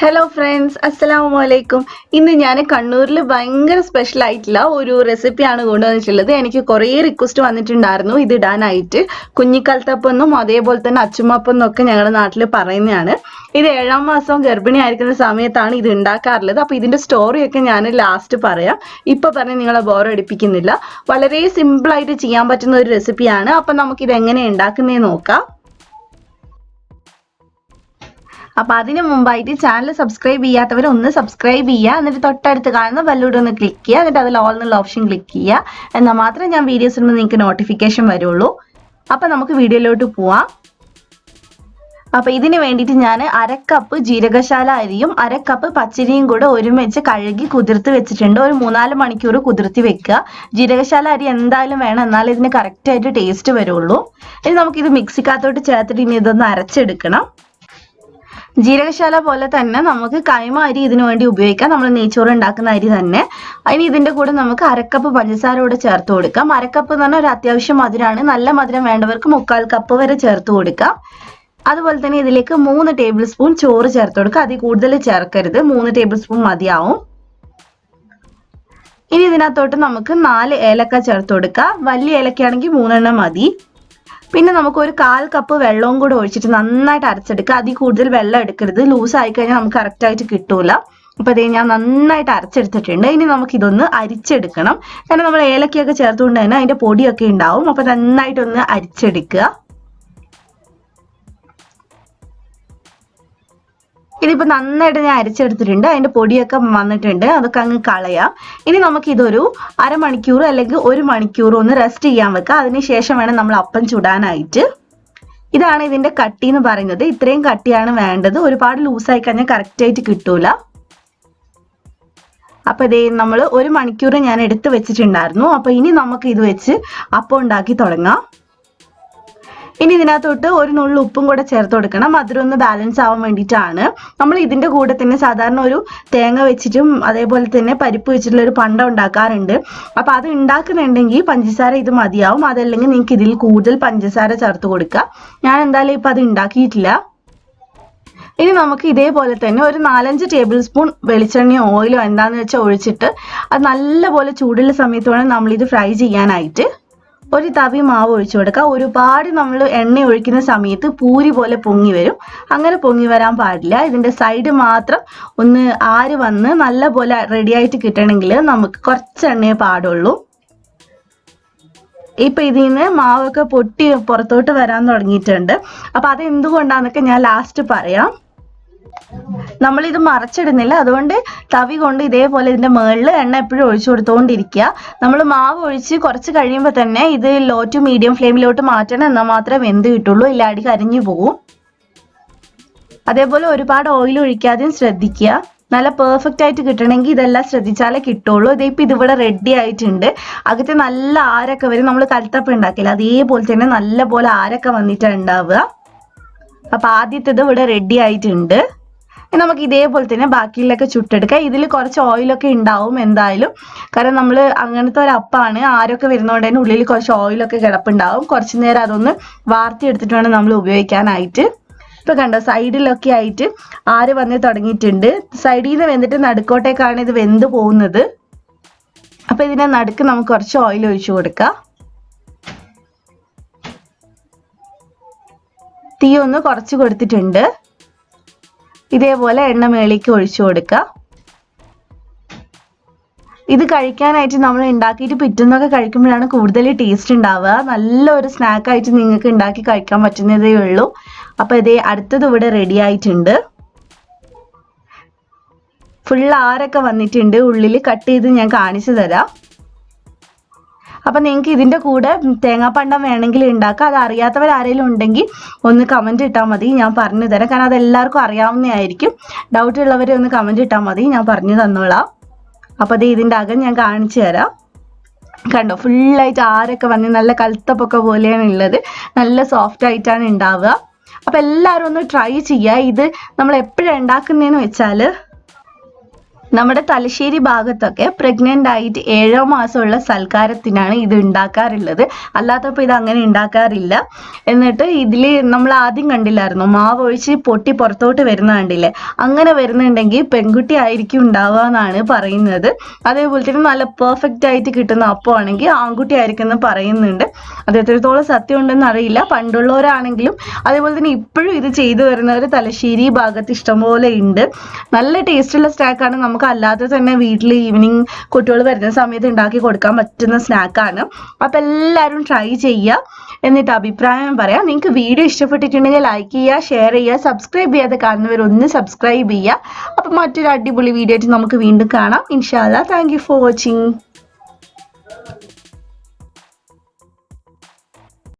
Hello friends, അസ്സലാമു അലൈക്കും. ഇന്ന് ഞാൻ കണ്ണൂരിൽ ഭയങ്കര സ്പെഷ്യൽ ആയിട്ടുള്ള ഒരു റെസിപ്പിയാണ് കൊണ്ടുവന്നിട്ടുള്ളത്. എനിക്ക് കുറേ റിക്വസ്റ്റ് വന്നിട്ടുണ്ടായിരുന്നു ഇത് ഇടാനായിട്ട്. കുഞ്ഞിക്കൽത്തപ്പെന്നും അതേപോലെ തന്നെ അച്ചുമപ്പെന്നും ഒക്കെ ഞങ്ങളുടെ നാട്ടിൽ പറയുന്നതാണ്. ഇത് 7ാം മാസം ഗർഭിണി ആയിരിക്കുന്ന സമയത്താണ് ഇത് ഉണ്ടാക്കാറുള്ളത്. അപ്പോൾ ഇതിന്റെ സ്റ്റോറിയൊക്കെ ഞാൻ ലാസ്റ്റ് പറയാം. ഇപ്പൊ പറഞ്ഞ് നിങ്ങളെ ബോറടിപ്പിക്കുന്നില്ല. വളരെ സിമ്പിളായിട്ട് ചെയ്യാൻ പറ്റുന്ന ഒരു റെസിപ്പിയാണ്. അപ്പം നമുക്കിത് എങ്ങനെ ഉണ്ടാക്കുന്നതെന്ന് നോക്കാം. അപ്പോൾ അതിന് മുമ്പായിട്ട് ചാനൽ സബ്സ്ക്രൈബ് ചെയ്യാത്തവർ ഒന്ന് സബ്സ്ക്രൈബ് ചെയ്യുക. എന്നിട്ട് തൊട്ടടുത്ത് കാണുന്ന ബെല്ലൂടെ ഒന്ന് ക്ലിക്ക് ചെയ്യുക. എന്നിട്ട് അതിൽ ഓൾ എന്നുള്ള ഓപ്ഷൻ ക്ലിക്ക് ചെയ്യുക. എന്നാൽ മാത്രമേ ഞാൻ വീഡിയോസ് ഇടുമ്പോൾ നിങ്ങൾക്ക് നോട്ടിഫിക്കേഷൻ വരുള്ളൂ. അപ്പോൾ നമുക്ക് വീഡിയോയിലോട്ട് പോവാം. അപ്പോൾ ഇതിന് വേണ്ടിയിട്ട് ഞാൻ 1/2 കപ്പ് ജീരകശാല അരിയും 1/2 കപ്പ് പച്ചരിയും കൂടെ ഒരുമിച്ച് കഴുകി കുതിർത്ത് വെച്ചിട്ടുണ്ട്. ഒരു 3-4 മണിക്കൂർ കുതിർത്തി വെക്കുക. ജീരകശാല അരി എന്തായാലും വേണം, എന്നാലേ ഇതിന് കറക്റ്റായിട്ട് ടേസ്റ്റ് വരുള്ളൂ. ഇനി നമുക്കിത് മിക്സിക്കകത്തോട്ട് ചേർത്തിട്ട് ഇനി ഇതൊന്ന് അരച്ചെടുക്കണം. ജീരകശാല പോലെ തന്നെ നമുക്ക് കൈമ അരി ഇതിനു വേണ്ടി ഉപയോഗിക്കാം. നമ്മൾ നെയ്ച്ചോറ് ഉണ്ടാക്കുന്ന അരി തന്നെ. അതിന് ഇതിന്റെ കൂടെ നമുക്ക് 1/2 കപ്പ് പഞ്ചസാര കൂടെ ചേർത്ത് കൊടുക്കാം. 1/2 കപ്പ് എന്ന് പറഞ്ഞാൽ ഒരു അത്യാവശ്യം മധുരമാണ്. നല്ല മധുരം വേണ്ടവർക്ക് 3/4 കപ്പ് വരെ ചേർത്ത് കൊടുക്കാം. അതുപോലെ തന്നെ ഇതിലേക്ക് 3 ടേബിൾ സ്പൂൺ ചോറ് ചേർത്ത് കൊടുക്കുക. അതിൽ കൂടുതൽ ചേർക്കരുത്, 3 ടേബിൾ സ്പൂൺ മതിയാവും. ഇനി ഇതിനകത്തോട്ട് നമുക്ക് 4 ഏലക്ക ചേർത്ത് കൊടുക്കാം. വലിയ ഏലക്കയാണെങ്കിൽ 3 എണ്ണം മതി. പിന്നെ നമുക്ക് ഒരു 1/4 കപ്പ് വെള്ളവും കൂടെ ഒഴിച്ചിട്ട് നന്നായിട്ട് അരച്ചെടുക്കുക. അതിൽ കൂടുതൽ വെള്ളം എടുക്കരുത്, ലൂസ് ആയി കഴിഞ്ഞാൽ നമുക്ക് കറക്റ്റ് ആയിട്ട് കിട്ടൂല. അപ്പൊ അതേ ഞാൻ നന്നായിട്ട് അരച്ചെടുത്തിട്ടുണ്ട്. ഇനി നമുക്ക് ഇതൊന്ന് അരിച്ചെടുക്കണം. കാരണം നമ്മൾ ഏലക്കയൊക്കെ ചേർത്തുകൊണ്ട് തന്നെ അതിന്റെ പൊടിയൊക്കെ ഉണ്ടാവും. അപ്പൊ നന്നായിട്ടൊന്ന് അരിച്ചെടുക്കുക. ഇതിപ്പോൾ നന്നായിട്ട് ഞാൻ അരച്ചെടുത്തിട്ടുണ്ട്. അതിന്റെ പൊടിയൊക്കെ വന്നിട്ടുണ്ട്, അതൊക്കെ അങ്ങ് കളയാം. ഇനി നമുക്ക് ഇതൊരു അരമണിക്കൂർ അല്ലെങ്കിൽ 1 മണിക്കൂർ ഒന്ന് റെസ്റ്റ് ചെയ്യാൻ വെക്കാം. അതിനുശേഷം വേണം നമ്മൾ അപ്പം ചുടാനായിട്ട്. ഇതാണ് ഇതിന്റെ കട്ടി എന്ന് പറയുന്നത്. ഇത്രയും കട്ടിയാണ് വേണ്ടത്. ഒരുപാട് ലൂസായി കഴിഞ്ഞാൽ കറക്റ്റ് ആയിട്ട് കിട്ടൂല. അപ്പൊ ഇതേ നമ്മൾ 1 മണിക്കൂർ ഞാൻ എടുത്ത് വെച്ചിട്ടുണ്ടായിരുന്നു. അപ്പൊ ഇനി നമുക്ക് ഇത് വെച്ച് അപ്പം ഉണ്ടാക്കി തുടങ്ങാം. ഇനി ഇതിനകത്തോട്ട് ഒരു നുള്ളു ഉപ്പും കൂടെ ചേർത്ത് കൊടുക്കണം. മധുരം ഒന്ന് ബാലൻസ് ആവാൻ വേണ്ടിയിട്ടാണ്. നമ്മൾ ഇതിന്റെ കൂടെ തന്നെ സാധാരണ ഒരു തേങ്ങ വെച്ചിട്ടും അതേപോലെ തന്നെ പരിപ്പ് വെച്ചിട്ടുള്ള ഒരു പണ്ടം ഉണ്ടാക്കാറുണ്ട്. അപ്പൊ അത് ഉണ്ടാക്കുന്നുണ്ടെങ്കിൽ പഞ്ചസാര ഇത് മതിയാവും. അതല്ലെങ്കിൽ നിങ്ങൾക്ക് ഇതിൽ കൂടുതൽ പഞ്ചസാര ചേർത്ത് കൊടുക്കുക. ഞാൻ എന്തായാലും ഇപ്പൊ അത് ഉണ്ടാക്കിയിട്ടില്ല. ഇനി നമുക്ക് ഇതേപോലെ തന്നെ ഒരു 4-5 ടേബിൾ സ്പൂൺ വെളിച്ചെണ്ണയോ ഓയിലോ എന്താന്ന് വെച്ചാൽ ഒഴിച്ചിട്ട് അത് നല്ലപോലെ ചൂടുള്ള സമയത്ത് വേണം നമ്മളിത് ഫ്രൈ ചെയ്യാനായിട്ട്. ഒരു തവി മാവ് ഒഴിച്ചു കൊടുക്കുക. ഒരുപാട് നമ്മൾ എണ്ണ ഒഴിക്കുന്ന സമയത്ത് പൂരി പോലെ പൊങ്ങി വരും. അങ്ങനെ പൊങ്ങി വരാൻ പാടില്ല. ഇതിന്റെ സൈഡ് മാത്രം ഒന്ന് ആര് വന്ന് നല്ല പോലെ റെഡി ആയിട്ട് കിട്ടണമെങ്കിൽ നമുക്ക് കുറച്ച് എണ്ണയെ പാടുള്ളൂ. ഇപ്പൊ ഇതിൽ നിന്ന് മാവൊക്കെ പൊട്ടി പുറത്തോട്ട് വരാൻ തുടങ്ങിയിട്ടുണ്ട്. അപ്പൊ അത് എന്തുകൊണ്ടാന്നൊക്കെ ഞാൻ ലാസ്റ്റ് പറയാം. നമ്മളിത് മറച്ചിടുന്നില്ല, അതുകൊണ്ട് തവി കൊണ്ട് ഇതേപോലെ ഇതിന്റെ മുകളിൽ എണ്ണ എപ്പോഴും ഒഴിച്ചു കൊടുത്തുകൊണ്ടിരിക്കുക. നമ്മൾ മാവ് ഒഴിച്ച് കുറച്ച് കഴിയുമ്പോൾ തന്നെ ഇത് ലോ ടു മീഡിയം ഫ്ലെയിമിലോട്ട് മാറ്റണം. എന്നാൽ മാത്രമേ വെന്ത് കിട്ടുള്ളൂ, ഇല്ല അടി കരിഞ്ഞു പോകും. അതേപോലെ ഒരുപാട് ഓയിൽ ഒഴിക്കാതെയും ശ്രദ്ധിക്കുക. നല്ല പെർഫെക്റ്റ് ആയിട്ട് കിട്ടണമെങ്കിൽ ഇതെല്ലാം ശ്രദ്ധിച്ചാലേ കിട്ടുള്ളൂ. ഇതിപ്പോ ഇതിവിടെ റെഡി ആയിട്ടുണ്ട്. അകത്ത് നല്ല ആരൊക്കെ വരും. നമ്മൾ കൽത്തപ്പം ഉണ്ടാക്കില്ല, അതേപോലെ തന്നെ നല്ല പോലെ ആരൊക്കെ വന്നിട്ടാണ് ഉണ്ടാവുക. അപ്പൊ ആദ്യത്തേത് ഇവിടെ റെഡി ആയിട്ടുണ്ട്. നമുക്ക് ഇതേപോലെ തന്നെ ബാക്കിയിലൊക്കെ ചുട്ടെടുക്കാം. ഇതിൽ കുറച്ച് ഓയിലൊക്കെ ഉണ്ടാവും എന്തായാലും, കാരണം നമ്മൾ അങ്ങനത്തെ ഒരു അപ്പാണ്. ആരൊക്കെ വരുന്നതുകൊണ്ട് തന്നെ ഉള്ളിൽ കുറച്ച് ഓയിലൊക്കെ കിടപ്പുണ്ടാവും. കുറച്ച് നേരം അതൊന്ന് വാർത്തി എടുത്തിട്ട് വേണം നമ്മൾ ഉപയോഗിക്കാനായിട്ട്. ഇപ്പൊ കണ്ടോ, സൈഡിലൊക്കെ ആയിട്ട് ആര് വന്ന് തുടങ്ങിയിട്ടുണ്ട്. സൈഡിൽ നിന്ന് വെന്തിട്ട് നടുക്കോട്ടേക്കാണ് ഇത് വെന്ത് പോകുന്നത്. അപ്പൊ ഇതിന്റെ നടുക്ക് നമുക്ക് കുറച്ച് ഓയിൽ ഒഴിച്ചു കൊടുക്കാം. തീ ഒന്ന് കുറച്ച് കൊടുത്തിട്ടുണ്ട്. ഇതേപോലെ എണ്ണ മേളിക്ക് ഒഴിച്ചു കൊടുക്കുക. ഇത് കഴിക്കാനായിട്ട് നമ്മൾ ഉണ്ടാക്കിയിട്ട് പിറ്റുന്നൊക്കെ കഴിക്കുമ്പോഴാണ് കൂടുതൽ ടേസ്റ്റ് ഉണ്ടാവുക. നല്ലൊരു സ്നാക്കായിട്ട് നിങ്ങൾക്ക് ഉണ്ടാക്കി കഴിക്കാൻ പറ്റുന്നതേ ഉള്ളൂ. അപ്പൊ ഇതേ അടുത്തത് ഇവിടെ റെഡി ആയിട്ടുണ്ട്. ഫുൾ ആരൊക്കെ വന്നിട്ടുണ്ട്. ഉള്ളിൽ കട്ട് ചെയ്ത് ഞാൻ കാണിച്ചു തരാം. അപ്പൊ നിങ്ങൾക്ക് ഇതിന്റെ കൂടെ തേങ്ങാപ്പണ്ടം വേണമെങ്കിൽ ഉണ്ടാക്കാം. അത് അറിയാത്തവർ ആരെങ്കിലും ഉണ്ടെങ്കിൽ ഒന്ന് കമന്റ് ഇട്ടാൽ മതി, ഞാൻ പറഞ്ഞു തരാം. കാരണം അത് എല്ലാവർക്കും അറിയാവുന്നതായിരിക്കും. ഡൗട്ട് ഉള്ളവരെ ഒന്ന് കമന്റ് ഇട്ടാൽ മതി, ഞാൻ പറഞ്ഞു തന്നോളാം. അപ്പൊ അത് ഇതിന്റെ അകം ഞാൻ കാണിച്ചു തരാം. കണ്ടോ, ഫുള്ളായിട്ട് ആരൊക്കെ വന്ന് നല്ല കൽത്തപ്പൊക്കെ പോലെയാണ് ഉള്ളത്. നല്ല സോഫ്റ്റ് ആയിട്ടാണ് ഉണ്ടാവുക. അപ്പൊ എല്ലാവരും ഒന്ന് ട്രൈ ചെയ്യുക. ഇത് നമ്മൾ എപ്പോഴാണ് ഉണ്ടാക്കുന്നതെന്ന് വെച്ചാൽ നമ്മുടെ തലശ്ശേരി ഭാഗത്തൊക്കെ പ്രഗ്നന്റ് ആയിട്ട് 7ാം മാസമുള്ള സൽക്കാരത്തിനാണ് ഇത് ഉണ്ടാക്കാറുള്ളത്. അല്ലാത്തപ്പോൾ ഇത് അങ്ങനെ ഉണ്ടാക്കാറില്ല. എന്നിട്ട് ഇതില് നമ്മൾ ആദ്യം കണ്ടില്ലായിരുന്നു, മാവ് ഒഴിച്ച് പൊട്ടി പുറത്തോട്ട് വരുന്ന കണ്ടില്ലേ? അങ്ങനെ വരുന്നുണ്ടെങ്കിൽ പെൺകുട്ടി ആയിരിക്കും ഉണ്ടാവുക എന്നാണ് പറയുന്നത്. അതേപോലെ തന്നെ നല്ല പെർഫെക്റ്റ് ആയിട്ട് കിട്ടുന്ന അപ്പമാണെങ്കിൽ ആൺകുട്ടി ആയിരിക്കും എന്ന് പറയുന്നുണ്ട്. അത് എത്രത്തോളം സത്യം ഉണ്ടെന്ന് അറിയില്ല. പണ്ടുള്ളവരാണെങ്കിലും അതേപോലെ തന്നെ ഇപ്പോഴും ഇത് ചെയ്തു വരുന്നവർ തലശ്ശേരി ഭാഗത്ത് ഇഷ്ടംപോലെ ഉണ്ട്. നല്ല ടേസ്റ്റുള്ള സ്നാക്കാണ്. നമുക്ക് അല്ലാതെ തന്നെ വീട്ടിൽ ഈവനിങ് കുട്ടികൾ വരുന്ന സമയത്ത് ഉണ്ടാക്കി കൊടുക്കാൻ പറ്റുന്ന സ്നാക്കാണ്. അപ്പം എല്ലാവരും ട്രൈ ചെയ്യുക, എന്നിട്ട് അഭിപ്രായം പറയാം. നിങ്ങൾക്ക് വീഡിയോ ഇഷ്ടപ്പെട്ടിട്ടുണ്ടെങ്കിൽ ലൈക്ക് ചെയ്യുക, ഷെയർ ചെയ്യുക, സബ്സ്ക്രൈബ് ചെയ്യാതെ കാണുന്നവരൊന്ന് സബ്സ്ക്രൈബ് ചെയ്യുക. അപ്പം മറ്റൊരു അടിപൊളി വീഡിയോ ആയിട്ട് നമുക്ക് വീണ്ടും കാണാം. ഇൻഷാ അല്ലാ. Thank you for watching.